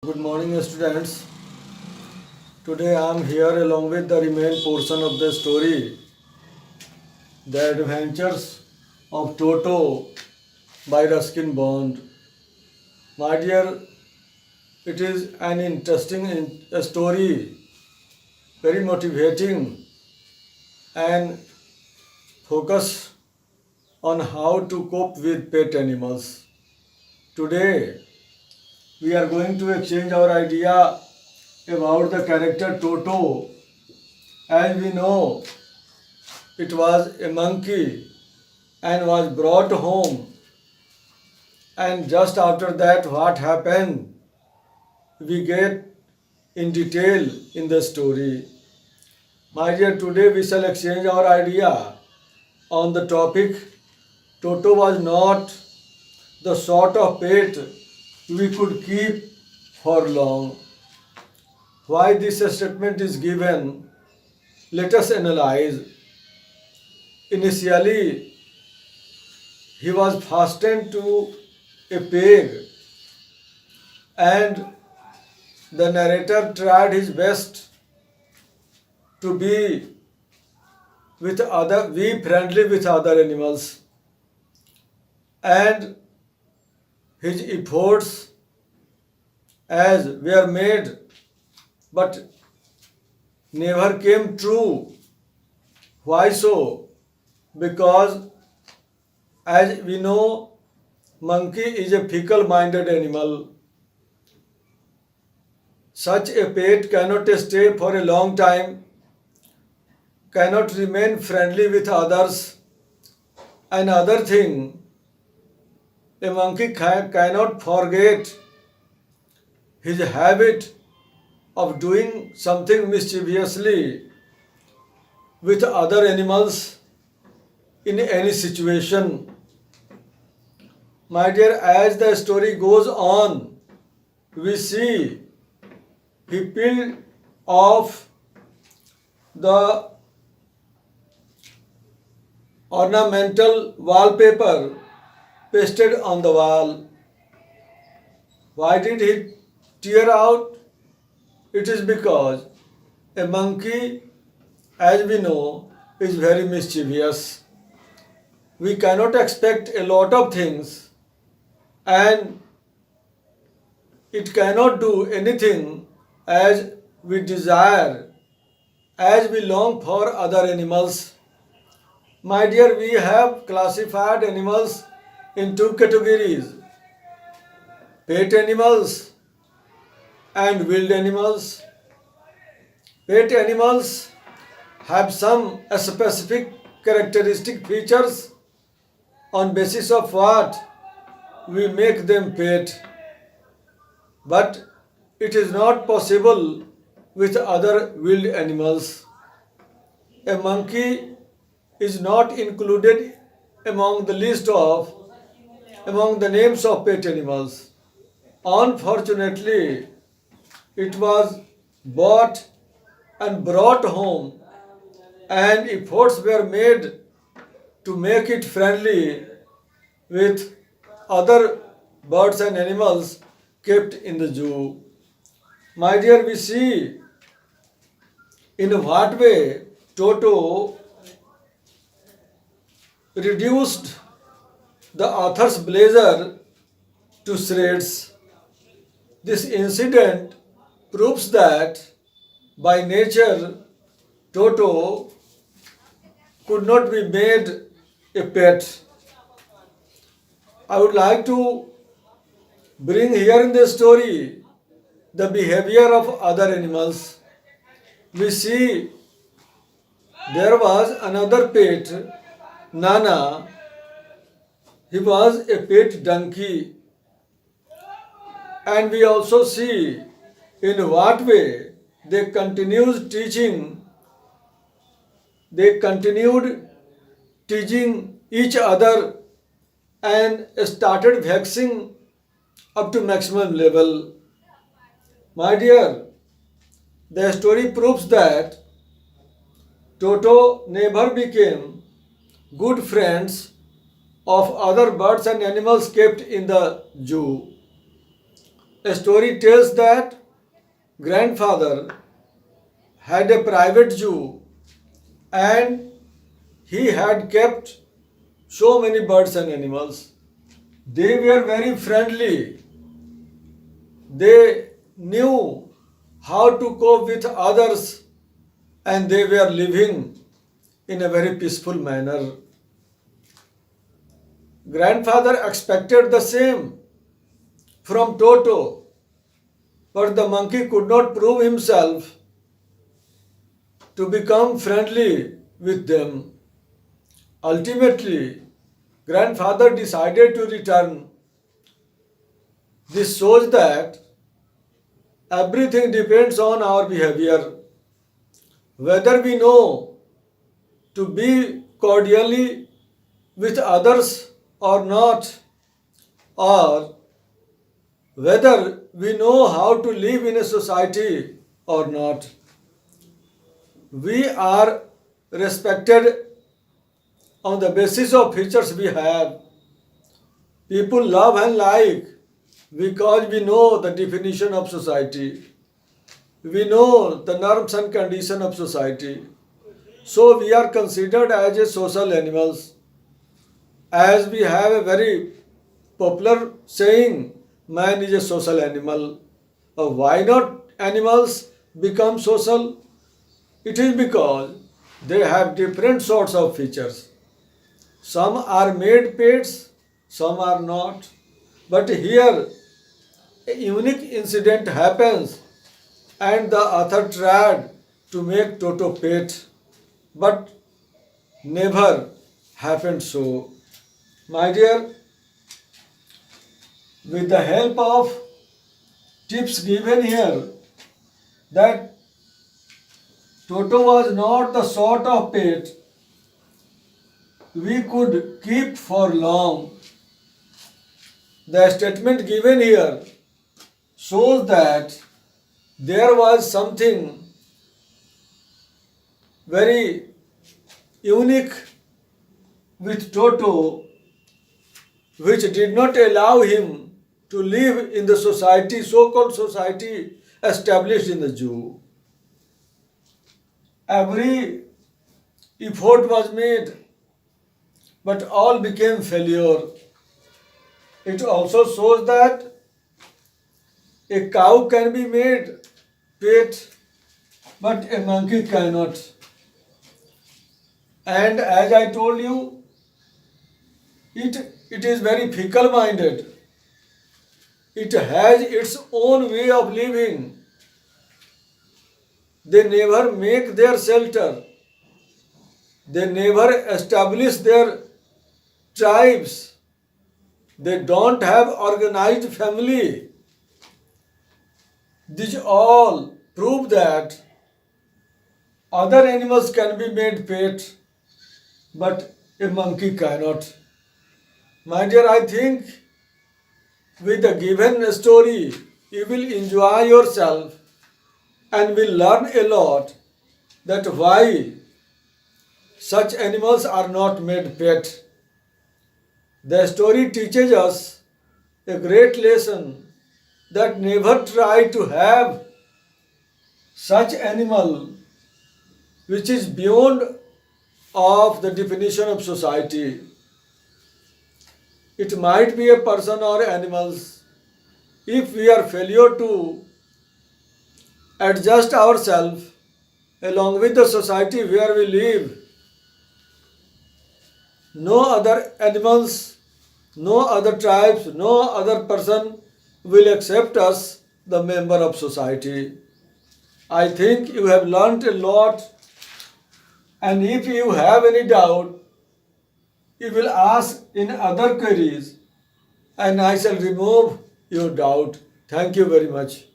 Good morning, students. Today I am here along with the remaining portion of the story, The Adventures of Toto by Ruskin Bond. My dear, it is an interesting story, very motivating, and focus on how to cope with pet animals. Today, we are going to exchange our idea about the character Toto. As we know, it was a monkey and was brought home. And just after that, what happened? We get in detail in the story. My dear, today we shall exchange our idea on the topic Toto was not the sort of pet we could keep for long. Why this statement is given? Let us analyze. Initially, he was fastened to a peg, and the narrator tried his best to be friendly with other animals, and his efforts as were made but never came true. Why so? Because as we know, monkey is a fickle-minded animal. Such a pet cannot stay for a long time, cannot remain friendly with others. Another thing, a monkey cannot forget his habit of doing something mischievously with other animals in any situation. My dear, as the story goes on, we see he peeled off the ornamental wallpaper pasted on the wall. Why did he tear out? It is because a monkey, as we know, is very mischievous. We cannot expect a lot of things, and it cannot do anything as we desire, as we long for other animals. My dear, we have classified animals in two categories: pet animals and wild animals. Pet animals have some specific characteristic features on basis of what we make them pet, but it is not possible with other wild animals. A monkey is not included among the list of among the names of pet animals. Unfortunately, it was bought and brought home, and efforts were made to make it friendly with other birds and animals kept in the zoo. My dear, we see in what way Toto reduced the author's blazer to shreds. This incident proves that by nature Toto could not be made a pet. I would like to bring here in the story the behavior of other animals. We see there was another pet, Nana. He was a pet donkey, and we also see in what way they continued teasing each other and started vexing up to maximum level. My dear, the story proves that Toto never became good friends of other birds and animals kept in the zoo. A story tells that grandfather had a private zoo and he had kept so many birds and animals. They were very friendly. They knew how to cope with others and they were living in a very peaceful manner. Grandfather expected the same from Toto, but the monkey could not prove himself to become friendly with them. Ultimately, grandfather decided to return. This shows that everything depends on our behavior. Whether we know to be cordially with others or not, or whether we know how to live in a society or not. We are respected on the basis of features we have. People love and like because we know the definition of society. We know the norms and conditions of society. So we are considered as a social animals. As we have a very popular saying, man is a social animal. Why not animals become social? It is because they have different sorts of features. Some are made pets, some are not. But here, a unique incident happens and the author tried to make Toto pet, but never happened so. My dear, with the help of tips given here, that Toto was not the sort of pet we could keep for long. The statement given here shows that there was something very unique with Toto which did not allow him to live in the society, so-called society established in the zoo. Every effort was made, but all became failure. It also shows that a cow can be made pet, but a monkey cannot. And as I told you, it is very fickle minded. It has its own way of living. They never make their shelter. They never establish their tribes. They don't have organized family. These all prove that other animals can be made pet, but a monkey cannot. My dear, I think with the given story, you will enjoy yourself and will learn a lot that why such animals are not made pet. The story teaches us a great lesson that never try to have such animal which is beyond of the definition of society. It might be a person or animals. If we are failure to adjust ourselves along with the society where we live, no other animals, no other tribes, no other person will accept us, the member of society. I think you have learnt a lot, and if you have any doubt, you will ask in other queries, and I shall remove your doubt. Thank you very much.